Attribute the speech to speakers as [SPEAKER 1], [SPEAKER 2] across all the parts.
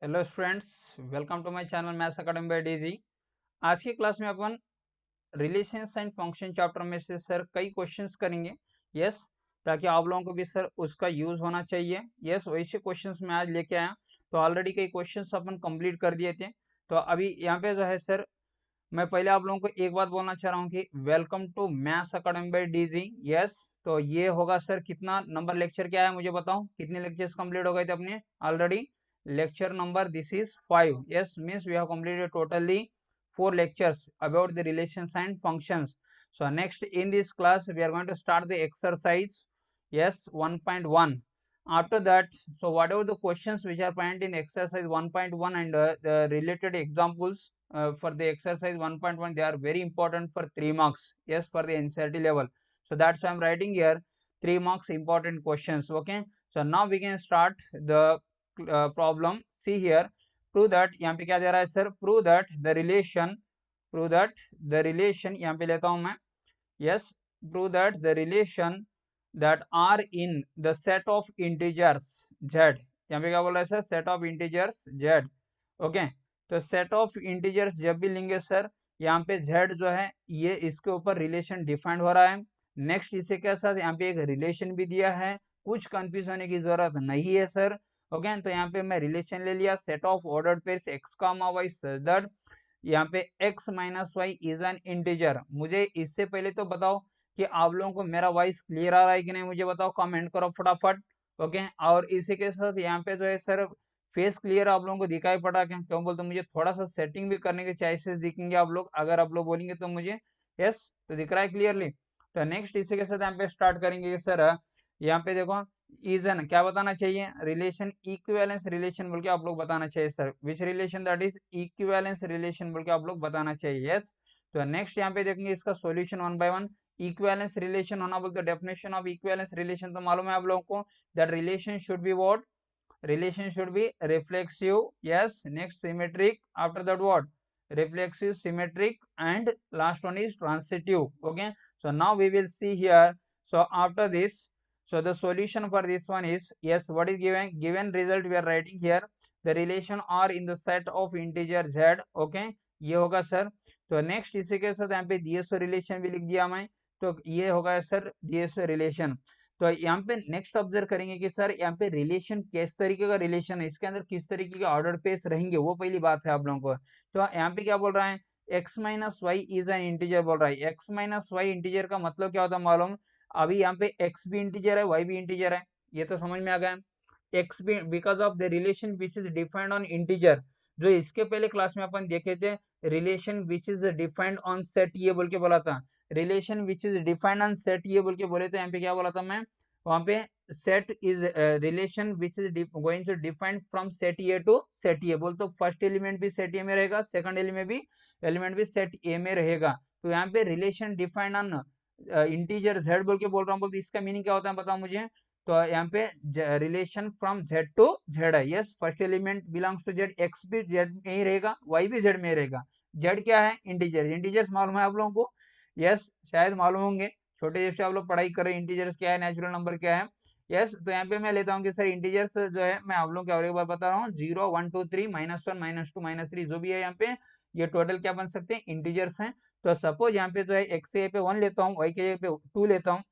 [SPEAKER 1] Hello students, welcome to my channel maths academy by DG. आज की class में अपन रिलेशंस एंड फंक्शन चैप्टर में से सर कई क्वेश्चंस करेंगे। यस, ताकि आप लोगों को भी सर उसका यूज होना चाहिए। यस, वैसे क्वेश्चंस मैं आज लेके आया। तो ऑलरेडी कई क्वेश्चंस अपन कंप्लीट कर दिए थे। तो अभी यहाँ पे जो है सर, मैं पहले आप लोगों को एक बात बोलना चाह रहा हूँ कि welcome to maths academy by DG. Yes, तो ये होगा सर कितना नंबर लेक्चर क्या है मुझे बताओ, कितने लेक्चर्स कंप्लीट हो गए थे अपने already. lecture number this is 5. Yes, means we have completed totally 4 lectures about the relations and functions. So next in this class we are going to start the exercise, yes, 1.1. After that, so whatever the questions which are present in exercise 1.1 and the related examples for the exercise 1.1, they are very important for 3 marks. Yes, for the NCERT level. So that's why I'm writing here 3 marks important questions. Okay, so now we can start the problem. See here, prove that, यहाँ पे क्या दे रहा है sir, prove that the relation, यहाँ पे लेता हूं मैं। Yes, prove that the relation that R in the set of integers Z. यहाँ पे क्या बोल रहा है sir, set of integers Z. Okay, तो सेट ऑफ इंटीजर्स जब भी लेंगे सर, यहाँ पे जेड जो है ये इसके ऊपर रिलेशन डिफाइंड हो रहा है। नेक्स्ट इसे के साथ यहाँ पे एक रिलेशन भी दिया है, कुछ कंफ्यूज होने की जरूरत नहीं है सर। ओके, तो यहाँ पे मैं रिलेशन ले लिया, set of ordered pairs x comma y such that यहाँ पे x minus y is an integer. मुझे इससे पहले तो बताओ कि आप लोगों को मेरा वॉइस क्लियर आ रहा है कि नहीं, मुझे बताओ, कमेंट करो फटाफट। ओके, और इसी के साथ यहाँ पे जो है सर फेस क्लियर आप लोगों को दिखाई पड़ा क्या, क्यों बोलते मुझे थोड़ा सा सेटिंग भी करने के चांसेस दिखेंगे आप लोग, अगर आप लोग बोलेंगे तो मुझे। यस, तो दिख रहा है क्लियरली। तो नेक्स्ट इसी के साथ यहाँ पे स्टार्ट करेंगे सर। यहाँ पे देखो, इजन क्या बताना चाहिए, रिलेशन इक्विवेलेंस रिलेशन बोल के आप लोग बताना चाहिए sir. Which relation, that is equivalence relation बोल के आप लोग बताना चाहिए। यस, तो नेक्स्ट यहाँ पे देखेंगे इसका solution one by one. Equivalence relation होना बोलते, डेफिनेशन ऑफ इक्विवेलेंस रिलेशन तो मालूम है आप लोगों को, that relation should be what, relation should be reflexive, yes, next symmetric, after that what, reflexive, symmetric, and last one is transitive. Okay, so now we will see here. So after this, so the solution for this one is, yes, what is given result we are writing here, the relation are in the set of integer z. Okay, ये होगा sir. तो next इसी के साथ यहाँ पे DSO relation भी लिख दिया मैं, तो ये होगा सर डीएसओ रिलेशन। तो यहाँ पे नेक्स्ट ऑब्जर्व करेंगे कि सर यहाँ पे रिलेशन किस तरीके का रिलेशन है, इसके अंदर किस तरीके के ऑर्डर पेस रहेंगे, वो पहली बात है आप लोगों को। तो यहाँ पे क्या बोल रहा है, x minus y is an integer बोल रहा है। x माइनस वाई इंटीजर का मतलब क्या होता है मालूम, अभी यहाँ पे x भी इंटीजर है, y भी इंटीजर है, ये तो समझ में आ गया। x भी because of the relation which is defined on integer, जो इसके पहले क्लास में अपन देखे थे, relation which is defined on set ये बोल के बोला था, relation which is defined on set ये बोल के बोले। तो यहाँ पे क्या बोला था मैं, वहां पे set is relation which is going to defined from set A to set A बोल, तो फर्स्ट एलिमेंट भी सेट ए में रहेगा, सेकंड एलिमेंट भी सेट ए में रहेगा। तो यहाँ पे relation defined on integer z बोल के बोल रहा हूँ, बोलते इसका मीनिंग क्या होता है बताओ मुझे। तो यहाँ पे relation from z to z है। Yes, first element belongs to z, x भी z में ही रहेगा, y भी z में ही रहेगा। z क्या है, इंटीजर, इंटीजर्स मालूम है आप लोगों को। यस, शायद मालूम होंगे, छोटे जब से आप लोग पढ़ाई कर रहे हैं, इंटीजर्स क्या है, नेचुरल नंबर क्या है। यस, तो यहाँ पे मैं लेता हूँ कि सर इंटीजर्स जो है, मैं आप लोगों को और एक बार बता रहा हूँ, 0 1 2 3 -1 -2 -3 जो भी है यहाँ पे, ये टोटल क्या बन सकते हैं, इंटीजर्स हैं। तो सपोज यहाँ पे जो है x के पे 1 लेता हूँ, y के पे 2 लेता हूँ,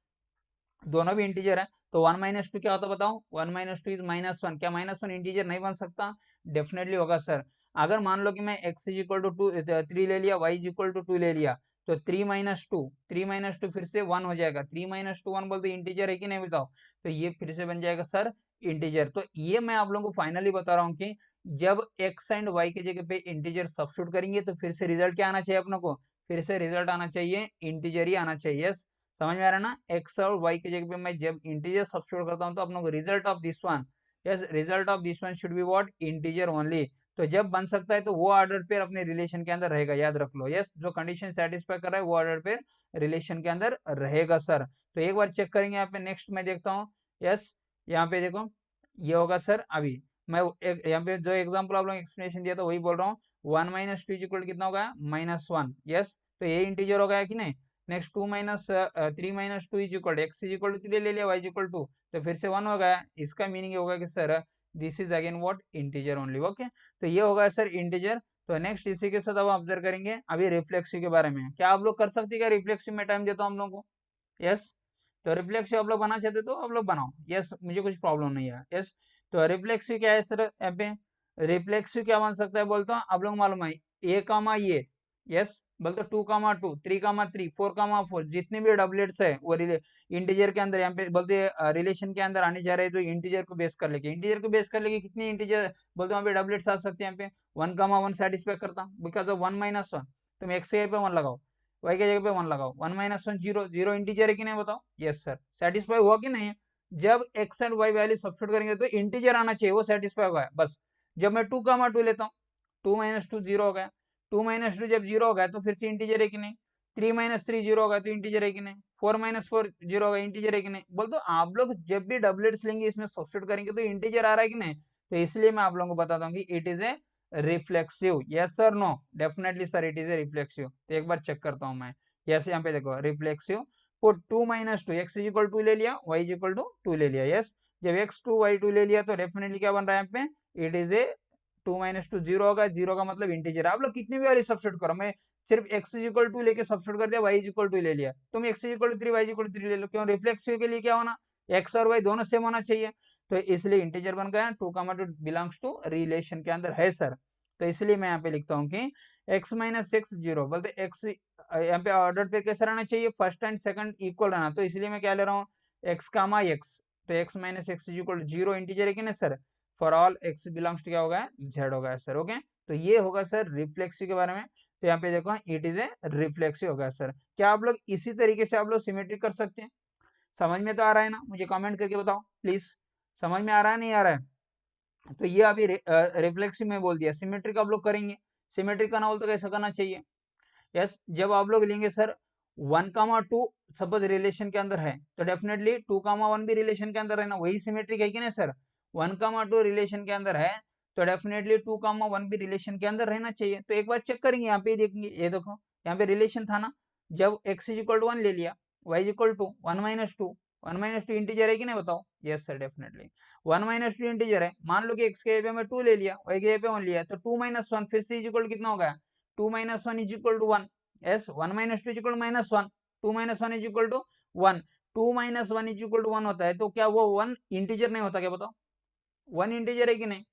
[SPEAKER 1] दोनों भी इंटीजर है। तो 1 - 2 क्या होता है बताओ, 1 - 2 इज -1। क्या -1 इंटीजर नहीं बन सकता, डेफिनेटली होगा सर। अगर मान लो कि मैं x इज इक्वल टू 3 ले लिया, y इज इक्वल टू 2 ले लिया, तो 3 - 2 फिर से 1 हो जाएगा। 3 - 2 1 बोलते इंटीजर है कि नहीं बताओ, तो ये फिर से बन जाएगा सर इंटीजर। तो ये मैं आप लोगों को फाइनली बता रहा हूँ कि जब x एंड y की जगह पे इंटीजर सब्स्टिट्यूट करेंगे तो फिर से रिजल्ट क्या आना चाहिए अपनों को, फिर से रिजल्ट आना चाहिए इंटीजर ही आना चाहिए। यस, समझ में आ रहा है ना, x और y की जगह पे मैं जब इंटीजर सब्स्टिट्यूट करता हूं तो अपनों को result of this one, yes, result of this one should be what, integer only. तो जब बन सकता है तो वो ऑर्डर पेयर अपने रिलेशन के अंदर रहेगा, याद रख लो। यस, जो कंडीशन सेटिस्फाई कर रहा है वो ऑर्डर पेयर रिलेशन के अंदर रहेगा सर। तो एक बार चेक करेंगे यहाँ पे, नेक्स्ट मैं देखता हूँ। यस, यहाँ पे देखो, ये होगा सर, अभी मैं यहाँ पे जो एग्जाम्पल आप लोग एक्सप्लेनेशन दिया था वही बोल रहा हूँ। 1 - 2 इक्वल कितना होगा, -1। यस, तो ये इंटीजर हो गया कि नहीं। Next 2 - 3 - 2 is equal, x is equal to 3 ले लिया, वाई इज इक्वल टू, तो फिर से 1 हो गया। इसका मीनिंग होगा कि sir this is again what integer only. Okay, तो ये होगा सर इंटीजर। तो नेक्स्ट इसी के साथ अब ऑब्जर्व करेंगे अभी रिफ्लेक्सिव के बारे में। क्या आप लोग कर सकते हैं क्या रिफ्लेक्सिव में? टाइम देता हूं हम लोग को। यस, तो रिफ्लेक्सिव आप लोग बना चाहते तो आप लोग बनाओ। यस, मुझे कुछ प्रॉब्लम नहीं है। यस, तो रिफ्लेक्सिव क्या है सर यहाँ पे? रिफ्लेक्सिव क्या बन सकता है बोलते हो आप लोग मालूम है? ए कामा ये, यस बोलते 2,2 3,3 4,4 जितने भी डबलेट्स है वो इंटीजर के अंदर यहाँ पे बोलते रिलेशन के अंदर आने जा रहे हैं, तो इंटीजर को बेस कर लेके, इंटीजर को बेस कर लेके कितनी इंटीजर बोलते वहाँ पे डबलेट्स आ सकते हैं यहाँ पे? 1,1 सेटिस्फाई करता बिकॉज ऑफ 1 - 1। तुम एक्स के पे 1 लगाओ, वाई के जगह पे 1 लगाओ, 1 - 1 0, 0 इंटीजर है कि नहीं बताओ? यस सर, सेटिस्फाई हुआ कि नहीं? जब x and y value substitute करेंगे तो इंटीजर आना चाहिए, वो सेटिस्फाई होगा बस। जब मैं 2,2 लेता हूँ, 2 - 2 0 हो गया, 2 - 2 जब 0 हो गया तो फिर से इंटीजर है कि नहीं? 3 - 3 0 होगा तो इंटीजर है कि नहीं? 4 - 4 0 होगा, इंटीजर है कि नहीं? बोल तो आप लोग जब भी डबलेट्स लेंगे इसमें सब्स्टिट्यूट करेंगे तो इंटीजर आ रहा है कि नहीं? तो इसलिए मैं आप लोगों को बताता हूँ कि it is a reflexive. Yes sir, no? Definitely sir, it is a reflexive. तो एक बार चेक करता हूँ मैं। यस, यहाँ पे देखो reflexive. Put 2 - 2, x is equal 2 ले लिया, वाई इज इक्वल टू 2 ले लिया। यस, जब x2 y2 ले लिया तो डेफिनेटली क्या बन रहा है यहाँ पे? इट इज ए 2 - 2 0 होगा, 0 का मतलब इंटीजर। आप लोग कितनी भी वाली सब्स्टिट्यूट करो, मैं सिर्फ x इज इक्वल 2 लेके सब्स्टिट्यूट कर दिया, y इज इक्वल 2 ले लिया, तुम x is equal 3 y is equal 3 ले लो। क्यों? रिफ्लेक्सिव के लिए क्या होना? x और y दोनों सेम होना चाहिए, तो इसलिए इंटीजर बन गया। 2,2 बिलोंग्स टू रिलेशन के अंदर है सर, तो इसलिए मैं यहाँ पे लिखता हूँ कि x - x 0 बोलते x यहाँ पे ऑर्डर पे कैसे रहना चाहिए? फर्स्ट एंड सेकंड इक्वल रहना, तो इसलिए मैं क्या ले रहा हूँ? x, x, तो x - x is equal 0 integer है कि नहीं sir? For all x belongs to क्या होगा? z होगा सर। ओके, तो ये होगा सर रिफ्लेक्सिव के बारे में। तो यहाँ पे देखो इट इज ए रिफ्लेक्सिव होगा सर। क्या आप लोग इसी तरीके से आप लोग सिमेट्रिक कर सकते हैं? समझ में तो आ रहा है ना? मुझे कमेंट करके बताओ प्लीज, समझ में आ रहा है नहीं आ रहा है? तो ये अभी रिफ्लेक्सिव में बोल दिया, सिमेट्रिक आप लोग करेंगे। सिमेट्रिक करना बोलते कैसे करना चाहिए? यस, जब आप लोग लेंगे सर 1,2 सपोज रिलेशन के अंदर है तो डेफिनेटली 2,1 भी रिलेशन के अंदर है ना, वही सिमेट्रिक है कि नहीं सर? 1,2 रिलेशन के अंदर है तो डेफिनेटली 2,1 भी रिलेशन के अंदर रहना चाहिए। तो एक बार चेक करेंगे, यहाँ पे देखेंगे, ये देखो यहाँ पे रिलेशन था ना, जब x इज इक्वल टू 1 ले लिया, y is equal to 1 - 2, 1 - 2 integer है कि नहीं बताओ? यस सर, डेफिनेटली 1 - 2 इंटीजर है। मान लो कि x के जगह में 2 ले लिया, y के जगह पे 1 लिया, तो 2 - 1 फिर से इज इक्वल कितना हो गया? 2 - 1 is equal to 1। yes, 1 - 2 is equal to -1, 2 - 1 is equal to 1, 2 - 1 is equal to 1 होता है, तो क्या वो 1 इंटीजर नहीं होता क्या बताओ? 1 इंटीजर है कि नहीं?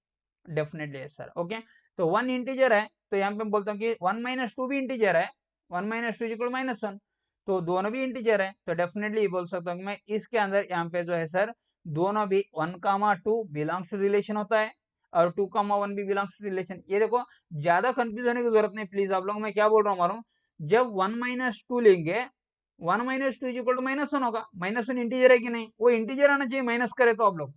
[SPEAKER 1] डेफिनेटली है सर। ओके, तो 1 इंटीजर है तो यहाँ पे बोलता हूँ कि 1 - 2 भी इंटीजर है, 1 - 2 is equal to -1, तो दोनों भी इंटीजर है, तो डेफिनेटली बोल सकता हूँ कि मैं इसके अंदर यहाँ पे जो है सर दोनों भी 1,2 बिलोंग्स टू रिलेशन होता है और 2,1 भी बिलोंग्स टू रिलेशन। ये देखो ज्यादा कंफ्यूज होने की जरूरत नहीं प्लीज आप लोग, मैं क्या बोल रहा हूँ मालूम? जब 1 - 2 लेंगे, 1 - 2 इज इक्वल टू -1 होगा, -1 इंटीजर है कि नहीं? वो इंटीजर आना चाहिए माइनस करे तो आप लोग।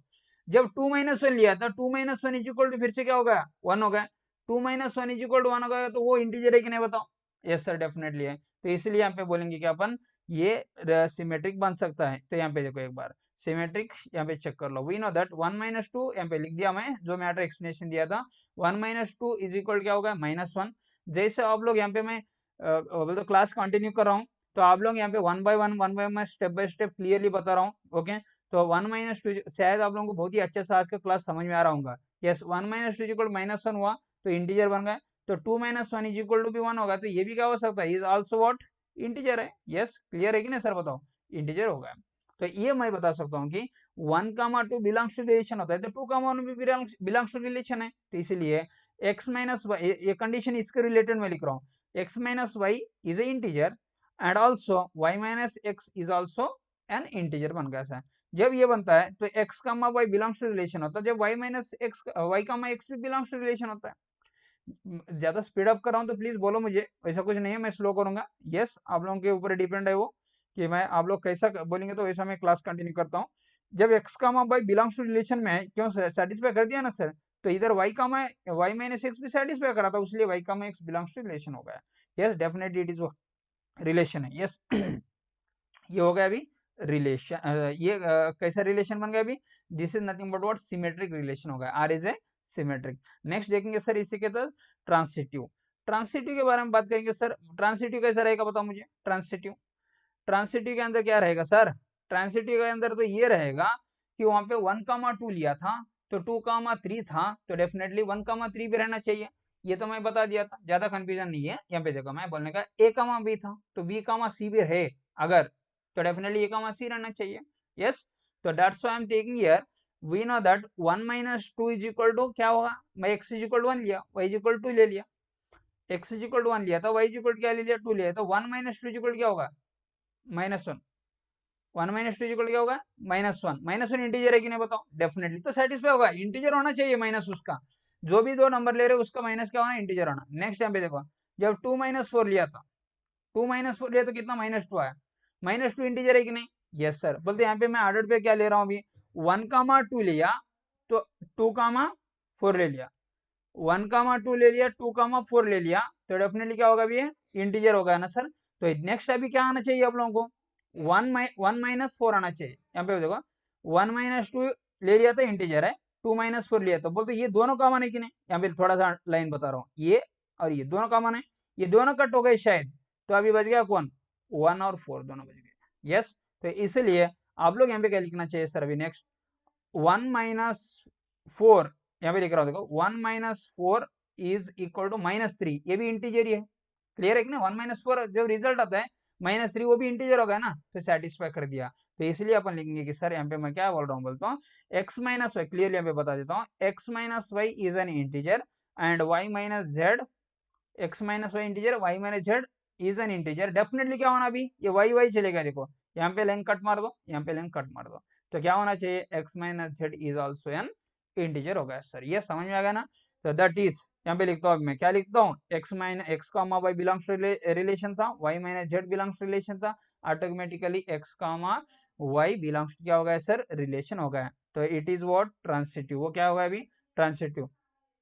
[SPEAKER 1] जब 2 - 1 लिया था, 2 - 1 इज इक्वल टू फिर से क्या होगा? 1 होगा, 2 - 1 इज इक्वल टू 1 होगा, तो वो इंटीजर है कि नहीं बताओ? यस सर, डेफिनेटली है। तो इसलिए यहाँ पे बोलेंगे कि अपन ये सिमेट्रिक बन सकता है। तो यहाँ पे देखो एक बार सिमेट्रिक यहाँ पे चेक कर लो। वी नो दैट 1 - 2 यहाँ पे लिख दिया मैं, जो मैटर एक्सप्लेनेशन दिया था। 1 - 2 इज इक्वल क्या होगा? -1। जैसे आप लोग यहाँ पे मैं बोलते क्लास कंटिन्यू कर रहा हूँ, तो आप लोग यहाँ पे one by one step by step clearly बता रहा हूँ। ओके, तो 1 - 2 शायद आप लोगों को बहुत ही अच्छे से आज का क्लास समझ में आ रहा होगा। यस, 1 - 2 इज इक्वल -1 हुआ तो इंटीजर बन गया, तो 2 - 1 इज इक्वल टू भी 1 होगा, तो ये भी क्या हो सकता है? Is also what? इंटीजर है। यस, क्लियर है कि नहीं सर? बताओ, इंटीजर होगा। तो ये मैं बता सकता हूँ कि 1,2 बिलोंग्स टू रिलेशन होता है, तो 2,1 भी बिलोंग्स टू रिलेशन है, तो इसलिए x - y, ये कंडीशन इसके रिलेटेड मैं लिख रहा हूँ, x - y is a integer and also y - x is also an integer बन गया सर। जब ये बनता है तो x, y belongs to relation होता है, जब y - x, y, x भी बिलोंग्स टू रिलेशन होता है। ज्यादा स्पीड अप कर रहा हूँ तो प्लीज बोलो मुझे, ऐसा कुछ नहीं है मैं स्लो करूंगा। यस, आप लोगों के ऊपर डिपेंड है वो, कि मैं आप लोग कैसा बोलेंगे तो वैसा मैं क्लास कंटिन्यू करता हूँ। जब x, y belongs to relation में है, क्यों सेटिस्फाई कर दिया ना सर, तो इधर y, y - x भी सेटिस्फाई करा था, इसलिए y, x belongs to relation हो गया। Yes, definitely it is relation है। यस ये हो गया अभी रिलेशन, ये कैसा रिलेशन बन गया अभी? This is nothing but what? Symmetric relation हो गया। R is a symmetric. Next देखेंगे सर इसी के तहत ट्रांसिटिव। ट्रांसिटिव के बारे में बात करेंगे सर। ट्रांसिटिव कैसा रहेगा बताओ मुझे? ट्रांसिटिव, ट्रांसिटिव के अंदर क्या रहेगा सर? ट्रांसिटिव के अंदर तो ये रहेगा कि वहां पे 1,2 लिया था, तो 2,3 था तो डेफिनेटली 1,3 भी रहना चाहिए, ये तो मैं बता दिया था, ज्यादा कंफ्यूजन नहीं है। यहाँ पे देखो मैं बोलने का A, B था तो B, C भी है अगर, तो डेफिनेटली A, C रहना चाहिए। यस, तो that's why I am taking here, we know that 1 - 2 is equal to क्या होगा, मैं x इज इक्वल टू 1 लिया, y इज इक्वल टू 2 ले लिया, x इज इक्वल टू 1 लिया था, y इज इक्वल टू क्या ले लिया 2 लिया, तो 1 - 2 इज इक्वल क्या होगा -1, 1 - 2 इक्वल क्या होगा -1, -1 इंटीजर है कि नहीं बताओ, डेफिनेटली तो सेटिस्फाई होगा, इंटीजर होना चाहिए माइनस उसका, जो भी दो नंबर ले रहे हो उसका माइनस क्या होना, इंटीजर होना। नेक्स्ट यहाँ पे देखो, जब 2 - 4 लिया था, 2 - 4 लिया तो कितना -2 आया, -2 इंटीजर है कि नहीं, यस सर। बोलते यहाँ पे मैं आर्डर पे क्या ले रहा हूँ अभी, 1, 2 लिया तो 2, 4 ले लिया, 1, 2 ले लिया, 2, 4 ले लिया, तो डेफिनेटली क्या होगा अभी, इंटीजर होगा ना सर। तो नेक्स्ट अभी क्या आना चाहिए आप लोगों को, 1 - 4 आना चाहिए। यहाँ पे देखो 1 - 2 ले लिया तो इंटीजर है, 2 - 4 लिया तो बोलते ये दोनों कॉमन है कि नहीं, यहाँ पे थोड़ा सा लाइन बता रहा हूँ, ये और ये दोनों कॉमन है, ये दोनों कट हो गए शायद, तो अभी बच गया कौन, 1 और 4 दोनों बच गए। यस, तो इसलिए आप लोग यहाँ पे क्या लिखना चाहिए सर अभी, नेक्स्ट 1 - 4, यहाँ पे लिख रहा हूँ देखो 1 - 4 इज इक्वल टू -3, ये भी इंटीजर ही है, क्लियर है कि ना, 1 - 4 जब रिजल्ट आता है -3 वो भी इंटीजर होगा ना, तो सेटिस्फाई कर दिया। तो इसलिए अपन लिखेंगे कि सर यहाँ पे मैं क्या बोल रहा हूँ, बोलता हूँ x - y, क्लियरली यहाँ पे बता देता हूँ, x - y is an integer and y - z, x - y integer, y - z is an integer, definitely क्या होना अभी, ये y चलेगा, देखो यहाँ पे लाइन कट मार दो, यहाँ पे लाइन कट मार दो, तो क्या होना चाहिए, x - z is also an integer होगा सर, ये समझ में आ गया ना। तो दैट इज, यहाँ पे लिखता हूँ मैं क्या लिखता हूँ, x, y belongs to relation था, y - z belongs to relation था, automatically x, y belongs to क्या होगा सर, रिलेशन होगा, तो इट इज व्हाट, ट्रांसिटिव, वो क्या होगा अभी, ट्रांसिटिव।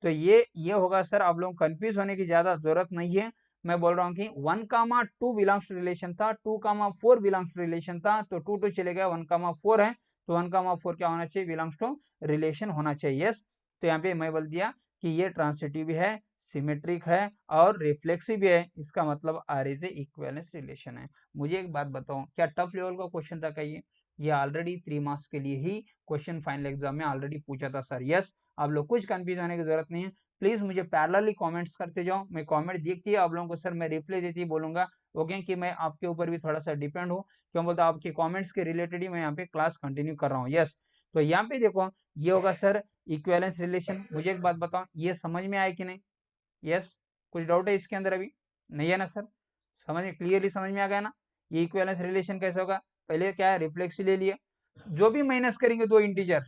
[SPEAKER 1] तो ये होगा सर, आप लोग कंफ्यूज होने की ज्यादा जरूरत नहीं है, मैं बोल रहा हूँ कि 1, 2 बिलोंग्स टू रिलेशन था, 2, 4 बिलोंग्स टू रिलेशन था, तो 2 चले गया, 1, 4 है, तो 1, 4 क्या होना चाहिए, बिलोंग्स टू रिलेशन होना चाहिए। यस, तो यहाँ पे मैं बोल दिया कि ये ट्रांसिटिव भी है, सिमेट्रिक है और रिफ्लेक्सिव भी है, इसका मतलब R is a equivalence relation है। मुझे एक बात बताओ, क्या टफ लेवल का क्वेश्चन था क्या ये ऑलरेडी 3 मार्क्स के लिए ही क्वेश्चन फाइनल एग्जाम में ऑलरेडी पूछा था सर। यस, आप लोग कुछ कंफ्यूज होने की जरूरत नहीं है, प्लीज मुझे पैरेलली कमेंट्स करते जाओ, मैं कमेंट देखती है आप लोगों को सर मैं रिप्लाई देती ही बोलूंगा, ओके, कि मैं आपके ऊपर भी थोड़ा सा डिपेंड हूँ, क्यों बोलते आपके कमेंट्स के रिलेटेड ही मैं यहाँ पे क्लास कंटिन्यू कर रहा हूँ। यस, तो यहाँ पे देखो ये होगा सर इक्विवेलेंस रिलेशन। मुझे एक बात बताओ, ये समझ में आया कि नहीं, यस, कुछ डाउट है इसके अंदर अभी, नहीं है ना सर, समझ में क्लियरली समझ में आ गया ना, ये इक्विवेलेंस रिलेशन कैसे होगा, पहले क्या है, रिफ्लेक्सिव ले लिए, जो भी माइनस करेंगे दो इंटीजर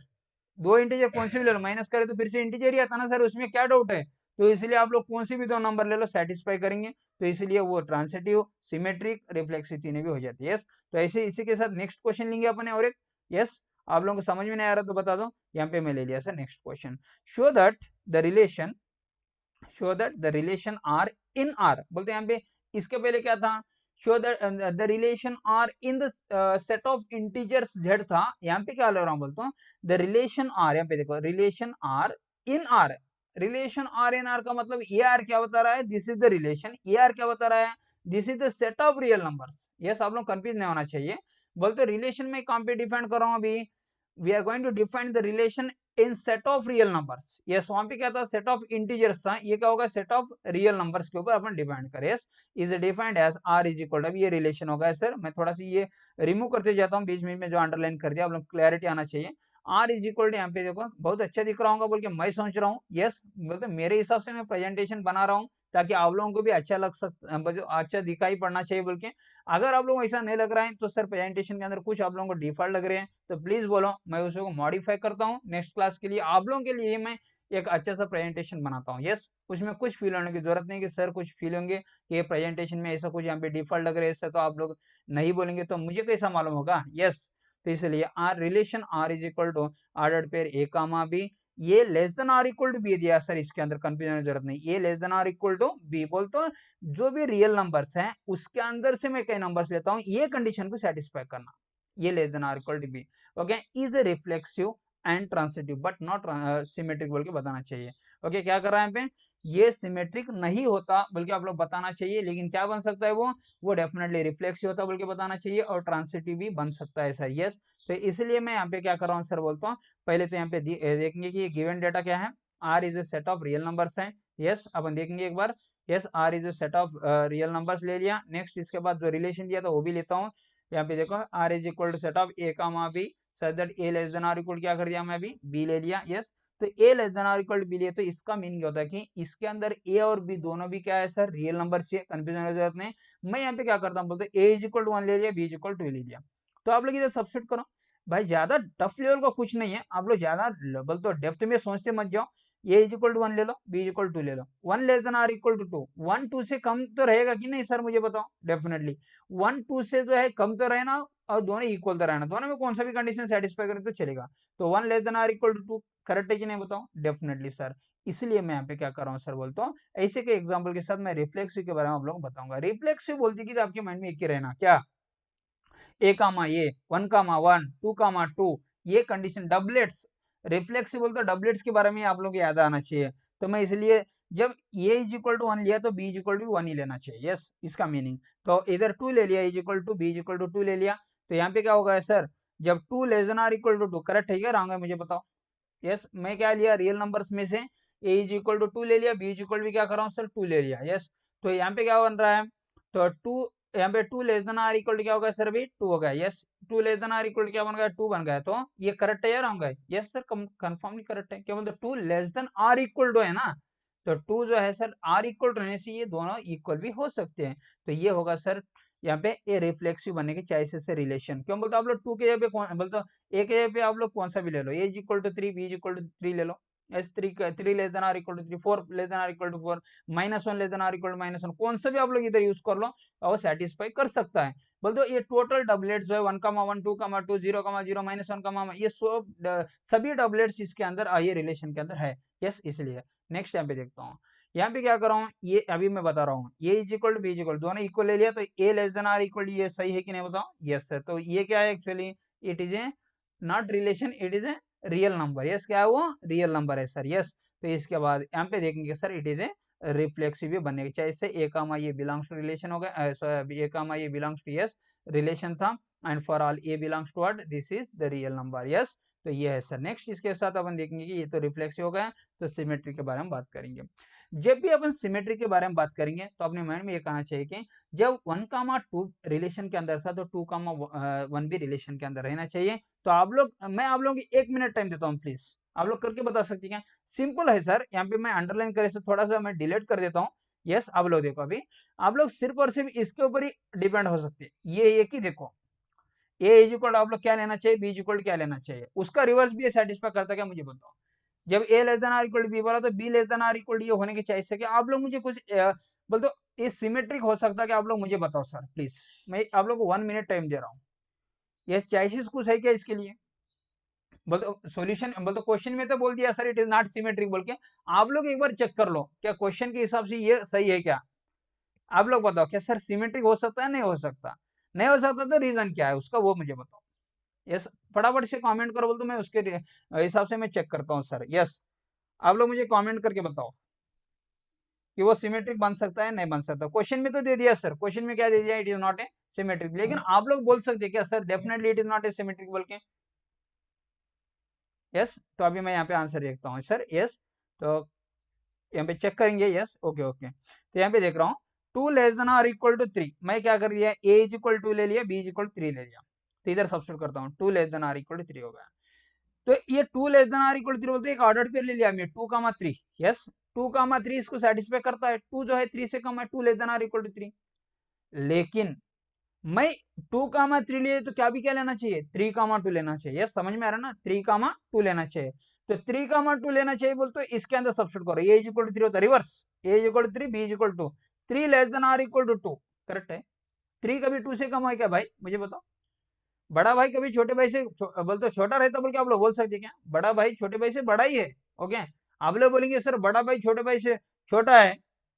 [SPEAKER 1] कौन से भी ले लो, माइनस करे तो फिर से इंटीजर ही आता ना सर, उसमें क्या डाउट है, तो इसलिए आप लोग कौन से भी दो नंबर ले लो सेटिस्फाई करेंगे, तो इसलिए वो ट्रांसिटिव, सिमेट्रिक, रिफ्लेक्सिव तीनों भी हो जाती है। यस, तो ऐसे इसी के साथ नेक्स्ट क्वेश्चन लेंगे अपने और एक। यस, आप लोगों को समझ में नहीं आ रहा तो बता दो, यहाँ पे मैं ले लिया sir next question, show that the relation R in R, बोलते हैं यहाँ पे, इसके पहले क्या था, show the relation R in the set of integers z था, यहाँ पे क्या ले रहा हूँ, बोलता हूँ द रिलेशन आर, यहाँ पे देखो relation R in R, relation R in R का मतलब ए आर क्या बता रहा है, this is the relation, a R क्या बता रहा है, this is the set of real numbers. Yes, आप लोग कंफ्यूज नहीं होना चाहिए, बोलते रिलेशन में कहाँ पे डिफाइन कर रहा हूँ अभी, we are going to define the relation in set of real numbers. Yes, वहां पे क्या था, सेट ऑफ इंटीजर्स था, ये क्या होगा, सेट ऑफ रियल नंबर्स के ऊपर अपन डिपेंड करें। Yes, is defined as R is equal to, ये रिलेशन होगा सर, मैं थोड़ा सा ये रिमूव करते जाता हूँ बीच में जो अंडरलाइन कर दिया, आप लोग क्लैरिटी आना चाहिए। आर इज इक्वल टू, यहाँ पे देखो बहुत अच्छा दिख रहा होगा बोल के मैं सोच रहा हूँ, यस, बोलते मेरे हिसाब से मैं प्रेजेंटेशन बना रहा हूँ ताकि आप लोगों को भी अच्छा लग सकता, अच्छा दिखाई पड़ना चाहिए बोल के। अगर आप लोगों को ऐसा नहीं लग रहा है तो सर प्रेजेंटेशन के अंदर कुछ आप लोगों को डिफॉल्ट लग रहे हैं तो प्लीज बोलो, मैं उसको मॉडिफाई करता हूँ नेक्स्ट क्लास के लिए, आप लोगों के लिए मैं एक अच्छा सा प्रेजेंटेशन बनाता हूँ। यस, उसमें कुछ फील होने की जरूरत नहीं कि सर कुछ फील होंगे कि ये प्रेजेंटेशन में ऐसा कुछ यहाँ पे डिफॉल्ट लग रहा है, ऐसा तो आप लोग नहीं बोलेंगे तो मुझे कैसा मालूम होगा। यस, तो इसलिए R relation R is equal to order pair A comma B, ये less than are equal to B दिया सर, इसके अंदर कंफ्यूजन की जरूरत नहीं, ये less than are equal to B, बोल तो जो भी रियल नंबर्स हैं उसके अंदर से मैं कई नंबर्स लेता हूं, ये कंडीशन को सेटिस्फाई करना, ये less than are equal to b, okay, is reflexive and transitive but not symmetric बोल के बताना चाहिए। ओके, क्या कर रहा है यहाँ पे, ये सिमेट्रिक नहीं होता बल्कि आप लोग बताना चाहिए, लेकिन क्या बन सकता है वो डेफिनेटली रिफ्लेक्सिव होता बोल के बताना चाहिए और ट्रांसिटिव भी बन सकता है सर। यस, तो इसलिए मैं यहाँ पे क्या कर रहा हूँ सर, बोलता हूँ पहले तो यहाँ पे देखेंगे कि गिवन डेटा क्या है, R is a set of real numbers है। यस, अपन देखेंगे एक बार, yes R is a set of real numbers ले लिया। नेक्स्ट इसके बाद जो रिलेशन दिया था वो भी लेता हूँ। यहाँ पे देखो R is equal to set of a comma b such that a less than are equal क्या कर दिया मैं अभी, बी ले लिया। यस, तो A less than are equal to B लिए, तो इसका मीनिंग क्या होता है कि इसके अंदर ए और बी दोनों भी क्या है सर, रियल नंबर से, कंफ्यूजन की जरूरत नहीं। मैं यहाँ पे क्या करता हूँ, बोलते ए इज इक्वल टू 1 ले लिया, बी इज इक्वल टू ले लिया। तो आप लोग इधर सब्स्टिट्यूट करो भाई, ज्यादा टफ लेवल का कुछ नहीं है, आप लोग ज्यादा लेवल तो डेप्थ में सोचते मत जाओ। ए इज इक्वल टू 1 ले लो, बी इज इक्वल टू ले लो, 1 less than are equal to 2, 1 2 से कम तो रहेगा कि नहीं सर, मुझे बताओ। डेफिनेटली 1 2 से जो है कम तो रहना और दोनों इक्वल तो रहना, दोनों में कौन सा भी कंडीशन सेटिस्फाई करे तो चलेगा। तो 1 less than are equal to 2 correct है कि नहीं बताओ। डेफिनेटली सर, इसलिए मैं यहाँ पे क्या कर रहा हूँ सर, बोलता हूँ ऐसे के एग्जाम्पल के साथ मैं रिफ्लेक्सिव के बारे में आप लोगों को बताऊंगा। रिफ्लेक्सिव बोलती कि आपके माइंड में एक ही रहना क्या, ए कामा ए, 1 कामा 1, 2 कामा 2, ये कंडीशन डबलेट्स। रिफ्लेक्सिव बोलते डबलेट्स के बारे में आप लोगों को याद आना चाहिए। तो मैं इसलिए जब ए इज इक्वल टू 1 लिया तो बी इज इक्वल टू 1 ही लेना चाहिए। यस, इसका मीनिंग तो इधर 2 ले लिया, is equal to B is equal to 2 ले लिया। तो यहाँ पे क्या होगा सर, जब 2 less than are equal to 2, correct है क्या रॉन्ग है मुझे बताओ। यस, मैं क्या लिया, रियल नंबर्स में से ए इज इक्वल टू 2 ले लिया, बी इज इक्वल भी क्या कर रहा हूँ सर, 2 ले लिया। यस, तो यहाँ पे क्या बन रहा है, तो 2 यहाँ पे 2 लेस देन आर इक्वल क्या हो गया सर, अभी 2 हो गया। Yes, 2 less than are equal क्या बन गया, 2 बन गया। तो ये करेक्ट है या रॉन्ग है। यस सर, कंफर्मली करेक्ट है। क्या बोलते, 2 less than are equal to है ना, तो 2 जो है सर आर इक्वल टू रहने से ये दोनों इक्वल भी हो सकते हैं। तो ये होगा सर यहाँ पे ए रिफ्लेक्सिव बनने के चांसेस से रिलेशन। क्यों बोलते आप लोग 2 के जगह पे कौन बोलते, ए के जगह पे आप लोग कौन सा भी ले लो, A is equal to 3, B is equal to 3 ले लो। Yes 3 less than are equal to 3, 4 less than are equal to 4, -1 less than are equal to -1, कौन सा भी आप लोग इधर यूज कर लो और सेटिस्फाई कर सकता है। बोल दो ये टोटल डबलेट जो है 1 1 2 2 0 0 -1 ये सभी डबलेट्स इसके अंदर ये रिलेशन के अंदर है। यस, इसलिए नेक्स्ट यहाँ पे देखता हूँ, यहाँ पे क्या कर रहा हूँ, ये अभी मैं बता रहा हूँ, A is equal to B is equal, दोनों इक्वल ले लिया, तो A less than are equal, ये सही है कि नहीं बताओ। यस सर, तो ये क्या है actually, it is A not relation, it is a real number. Yes, क्या है वो, रियल नंबर है सर। यस, तो इसके बाद यहाँ पे देखेंगे sir, it is a reflexive भी बनेगा, चाहे इससे ए कामा ये बिलोंग्स टू रिलेशन हो गया, ए कामा ये बिलोंग्स टू यस रिलेशन था, and for all a belongs to what, this is the real number. Yes, तो ये है सर। नेक्स्ट इसके साथ अपन देखेंगे कि ये तो रिफ्लेक्सिव हो गया, तो सिमेट्री के बारे में बात करेंगे। जब भी अपन सिमेट्री के बारे में बात करेंगे तो अपने माइंड में ये कहना चाहिए कि जब 1, 2 रिलेशन के अंदर था तो 2, 1 भी रिलेशन के अंदर रहना चाहिए। तो आप लोग, मैं आप लोगों की 1 मिनट टाइम देता हूँ, प्लीज आप लोग करके बता सकते हैं। सिंपल है सर, यहाँ पे मैं अंडरलाइन करे से थोड़ा सा मैं डिलीट कर देता हूँ। यस, आप लोग देखो, अभी आप लोग सिर्फ और सिर्फ इसके ऊपर ही डिपेंड हो सकते हैं। ये एक ही देखो, ए इज इक्वल आप लोग क्या लेना चाहिए, बी इज इक्वल क्या लेना चाहिए, उसका रिवर्स भी सेटिस्फाई करता है क्या मुझे बताओ। जब A less than are equal B बोला तो B less than are equal ये होने के चांसेस है कि आप लोग मुझे कुछ बोल दो, ये सिमेट्रिक हो सकता है कि आप लोग मुझे बताओ सर प्लीज। मैं आप लोग को 1 मिनट टाइम दे रहा हूँ। ये चांसेस कुछ है क्या इसके लिए, बोल दो सॉल्यूशन, बोल दो क्वेश्चन में तो बोल दिया sir it is not symmetric बोल के, आप लोग एक बार चेक कर लो क्या क्वेश्चन के हिसाब से ये सही है क्या। आप लोग बताओ क्या सर सिमेट्रिक हो सकता है, नहीं हो सकता, नहीं हो सकता तो रीजन क्या है उसका वो मुझे बताओ। यस, फटाफट से कमेंट करो, बोल दो मैं उसके हिसाब से मैं चेक करता हूँ सर। यस, आप लोग मुझे कमेंट करके बताओ कि वो सिमेट्रिक बन सकता है नहीं बन सकता। क्वेश्चन में तो दे दिया सर, क्वेश्चन में क्या दे दिया, it is not a symmetric, लेकिन आप लोग बोल सकते हैं क्या sir definitely it is not a symmetric बोल के। यस, तो अभी मैं यहाँ पे आंसर देखता हूँ सर। यस, तो यहाँ पे चेक करेंगे। यस, ओके ओके, तो यहाँ पे देख रहा हूँ 2 less than are equal to 3, मैं क्या कर दिया, ए इज इक्वल 2 ले लिया, बी इज इक्वल 3 ले लिया, तो इधर सब्स्टिट्यूट करता हूँ 2 less than are equal to 3 हो गया। तो ये 2 लेस देन आर इक्वल 3 बोलते एक ऑर्डर पेयर ले लिया हमने 2, 3। यस, 2, 3 इसको सेटिस्फाई करता है, 2 जो है 3 से कम है, 2 less than are equal to 3। लेकिन मैं 2, 3 लिए तो क्या भी क्या लेना चाहिए, 3, 2 लेना चाहिए। यस, समझ में आ रहा है ना, 3, 2 लेना चाहिए। तो 3, 2 लेना चाहिए बोलते तो इसके अंदर सब्स्टिट्यूट करो, ए इज इक्वल टू 3 होता है reverse, a is equal to 3, B is equal to 3 less than are equal to 2, correct है। 3 कभी 2 से कम है क्या भाई मुझे बताओ। बड़ा भाई कभी छोटे भाई से बोलते छोटा रहता बोल के आप लोग बोल सकते क्या, बड़ा भाई छोटे भाई से बड़ा ही है। ओके, आप लोग बोलेंगे सर बड़ा भाई छोटे भाई से छोटा है,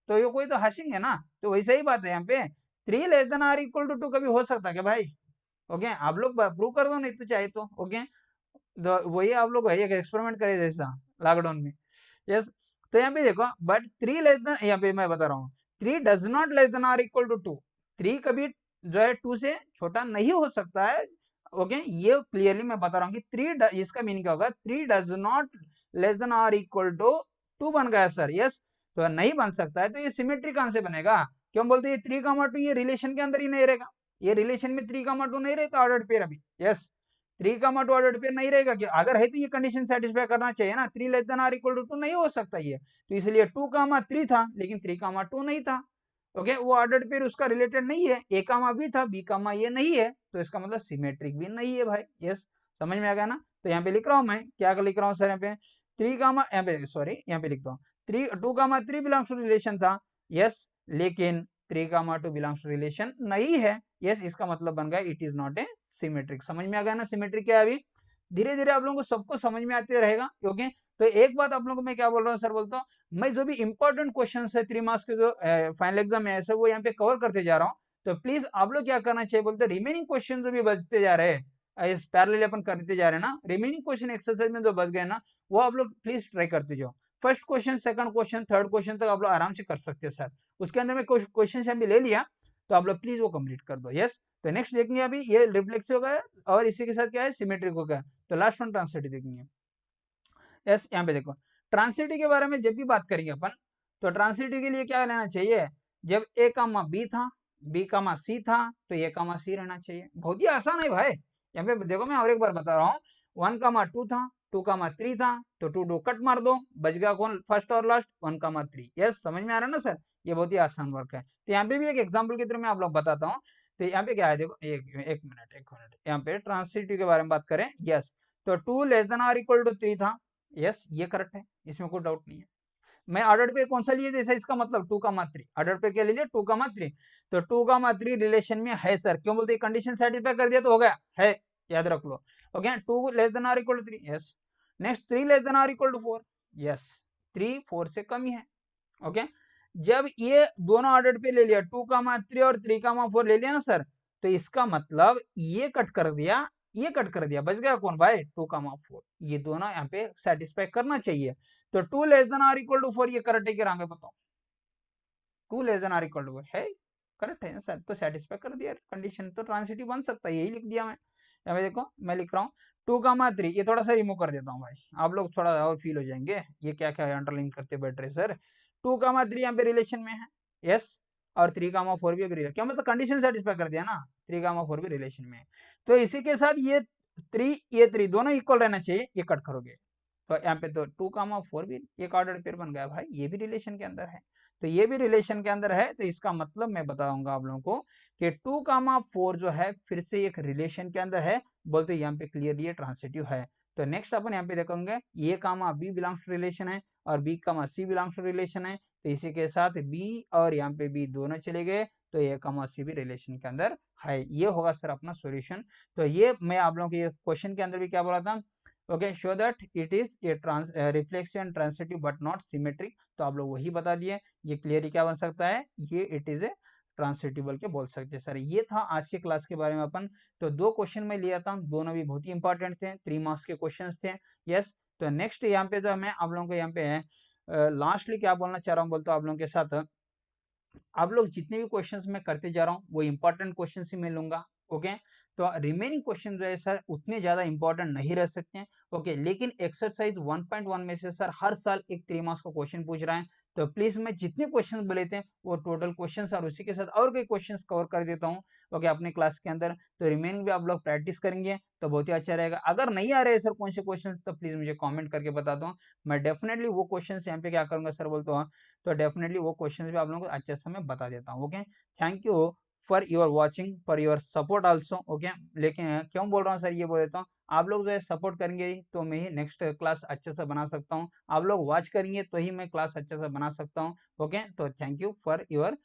[SPEAKER 1] तो ये कोई तो हंसेंगे ना, तो वैसे ही बात है यहाँ पे 3 less than are equal to 2 कभी हो सकता है क्या भाई। ओके, आप लोग प्रूव कर दो नहीं तो चाहे तो। ओके, वही आप लोग एक एक्सपेरिमेंट करे जैसा लॉकडाउन में। यस, तो यहाँ पे देखो बट 3 लेस देन, यहाँ पे मैं बता रहा हूँ 3 does not less than are equal to 2। 3 कभी जो है 2 से छोटा नहीं हो सकता है। ओके, ये क्लियरली मैं बता रहा हूँ कि 3 इसका मीनिंग क्या होगा, 3 does not less than are equal to 2 बन गया सर। यस, तो नहीं बन सकता है, तो ये सिमेट्री कहां से बनेगा? क्यों बोलते हैं 3, 2 ये रिलेशन के अंदर ही नहीं रहेगा। ये रिलेशन में 3, 2 नहीं रहता ऑर्डर पेयर अभी। यस, 3, 2 ऑर्डर पेयर नहीं रहेगा। क्या अगर है तो ये कंडीशन सेटिस्फाई करना चाहिए ना, 3 less than are equal to 2 नहीं हो सकता ये, तो इसलिए 2, 3 था, लेकिन 3, 2 नहीं था। ओके, वो ऑर्डर पेयर उसका रिलेटेड नहीं है। A, B था, B, ये नहीं है, तो इसका मतलब सिमेट्रिक भी नहीं है भाई। यस, समझ में आ गया ना? तो यहाँ पे लिख रहा हूं मैं, क्या लिख रहा हूँ सर यहाँ पे, 3, यहाँ पे सॉरी यहाँ पे लिखता हूँ 2, 3 बिलोंग्स टू रिलेशन था। यस, लेकिन 3, 2 बिलोंग्स टू रिलेशन नहीं है। यस, इसका मतलब बन गया it is not a symmetric. समझ में आ गया ना सिमेट्रिक क्या है? अभी धीरे धीरे आप लोगों को सबको समझ में आते रहेगा। ओके, तो एक बात आप लोगों को मैं क्या बोल रहा हूँ सर, बोलता हूँ मैं जो भी इंपॉर्टेंट क्वेश्चन है 3 मार्क्स के जो फाइनल एग्जाम में है वो यहाँ पे कवर करते जा रहा हूँ। तो प्लीज आप लोग क्या करना चाहिए बोलते, रिमेनिंग क्वेश्चन जो भी बचते जा रहे हैं इस पैरेलल अपन करते जा रहे हैं ना, रिमेनिंग क्वेश्चन एक्सरसाइज में जो बच गए ना, वो आप लोग प्लीज ट्राई करते जाओ। First question, second question, third question तक आप लोग आराम से कर सकते हो सर। उसके अंदर में क्वेश्चन यहाँ पे ले लिया, तो आप लोग प्लीज वो कंप्लीट कर दो। यस, तो नेक्स्ट देखेंगे अभी ये रिफ्लेक्सिव हो गया और इसी के साथ क्या है सिमेट्रिक हो गया। तो लास्ट वन ट्रांसिटिव देखेंगे। यस, यहाँ पे देखो ट्रांसिटिव के बारे में जब भी बात करेंगे अपन, तो ट्रांसिटिव के लिए क्या लेना चाहिए, जब A, B था, B, C था, तो A, C रहना चाहिए। बहुत ही आसान है भाई। यहाँ पे देखो मैं और एक बार बता रहा हूँ, 1, 2 था, 2, 3 था, तो 2 कट मार दो, बच गया कौन फर्स्ट और लास्ट, 1, 3। यस, समझ में आ रहा है ना सर? ये बहुत ही आसान वर्क है। तो यहाँ पे भी एक एग्जाम्पल की तरह मैं आप लोग बताता हूँ। तो यहाँ पे क्या है देखो, एक मिनट, यहाँ पे ट्रांसिटिव के बारे में बात करें। यस, तो 2 less than are equal to 3 था। यस, ये करेक्ट है, इसमें कोई डाउट नहीं है। मैं ऑर्डर पे कौन सा लिए जैसा इसका मतलब 2, 3 ऑर्डर पे क्या ले लिया 2, 3। तो 2, 3 रिलेशन में है सर। क्यों बोलते कंडीशन सेटिस्फाई कर दिया तो हो गया है, याद रख लो। Okay, 2 less than are equal to 3। Yes, next 3 less than are equal to 4। Yes, 3 4 से कम ही है। ओके, जब ये दोनों ऑर्डर पे ले लिया 2, 3 और 3, 4 ले लिया ना सर, तो इसका मतलब ये कट कर दिया, ये कट कर दिया, बच गया कौन भाई 2, 4। ये दोनों यहाँ पे सेटिस्फाई करना चाहिए। तो 2 less than are equal to 4 ये करेक्ट है कि रॉन्ग है बताओ? 2 less than are equal to 4 है, करेक्ट है सर, तो सेटिस्फाई कर दिया कंडीशन, तो ट्रांसिटिव बन सकता है, यही लिख दिया मैं। यहाँ पे देखो मैं लिख रहा हूँ 2, 3, ये थोड़ा सा रिमूव कर देता हूँ भाई, आप लोग थोड़ा और फील हो जाएंगे ये क्या क्या अंडरलाइन करते बैठ रहे सर। 2, 3 यहाँ पे रिलेशन में है। यस, और 3, 4 भी अभी क्या मतलब कंडीशन सेटिस्फाई कर दिया ना, 3, 4 भी रिलेशन में है। तो इसी के साथ ये 3 दोनों इक्वल रहना चाहिए, ये कट करोगे तो यहाँ पे तो 2, 4 भी एक ऑर्डर पेयर बन गया भाई, ये भी रिलेशन के अंदर है। तो ये भी रिलेशन के अंदर है, तो इसका मतलब मैं बताऊंगा आप लोगों को कि 2, 4 जो है फिर से एक रिलेशन के अंदर है, बोलते यहाँ पे क्लियरली ये ट्रांसिटिव है। तो नेक्स्ट अपन यहाँ पे देखेंगे A, B belongs to relation है और B, C belongs to relation है, तो इसी के साथ B और यहाँ पे B दोनों चले गए, तो A, C भी रिलेशन के अंदर है। ये होगा सर अपना सॉल्यूशन। तो ये मैं आप लोगों के क्वेश्चन के अंदर भी क्या बोला था, okay, show that it is a reflexive and transitive but not symmetric, तो आप लोग वही बता दिए। ये क्लियरली क्या बन सकता है, ये इट इज ए ट्रांसिटिव बोल के बोल सकते हैं सर। ये था आज के क्लास के बारे में अपन। तो 2 क्वेश्चन मैं लिया था, दोनों भी बहुत ही इंपॉर्टेंट थे, 3 मार्क्स के क्वेश्चन थे। यस, तो नेक्स्ट यहाँ पे जो मैं आप लोगों को यहाँ पे लास्टली क्या बोलना चाह रहा हूँ बोलते आप लोगों के साथ, आप लोग जितने भी क्वेश्चंस मैं करते जा रहा हूँ वो इंपॉर्टेंट क्वेश्चन ही मैं लूंगा। ओके, तो रिमेनिंग क्वेश्चन जो है सर उतने ज्यादा इंपॉर्टेंट नहीं रह सकते हैं। ओके, लेकिन एक्सरसाइज 1.1 में से सर हर साल एक 3 मार्क्स का क्वेश्चन पूछ रहा है, तो प्लीज मैं जितने क्वेश्चन बोले थे वो टोटल क्वेश्चन और उसी के साथ और कई क्वेश्चन कवर कर देता हूँ। ओके, अपने क्लास के अंदर, तो रिमेनिंग भी आप लोग प्रैक्टिस करेंगे तो बहुत ही अच्छा रहेगा। अगर नहीं आ रहे सर कौन से क्वेश्चन, तो प्लीज मुझे कॉमेंट करके बता दो, मैं डेफिनेटली वो क्वेश्चन यहाँ पे क्या करूंगा सर बोलते हो, तो डेफिनेटली वो क्वेश्चन भी आप लोगों को अच्छे से मैं बता देता हूँ। Okay, thank you for your watching, for your support also. Okay, लेकिन क्यों बोल रहा हूँ सर ये बोल देता हूँ, आप लोग जो है सपोर्ट करेंगे तो मैं ही नेक्स्ट क्लास अच्छे से बना सकता हूँ, आप लोग वॉच करेंगे तो ही मैं क्लास अच्छे से बना सकता हूँ। ओके, तो थैंक यू फॉर योर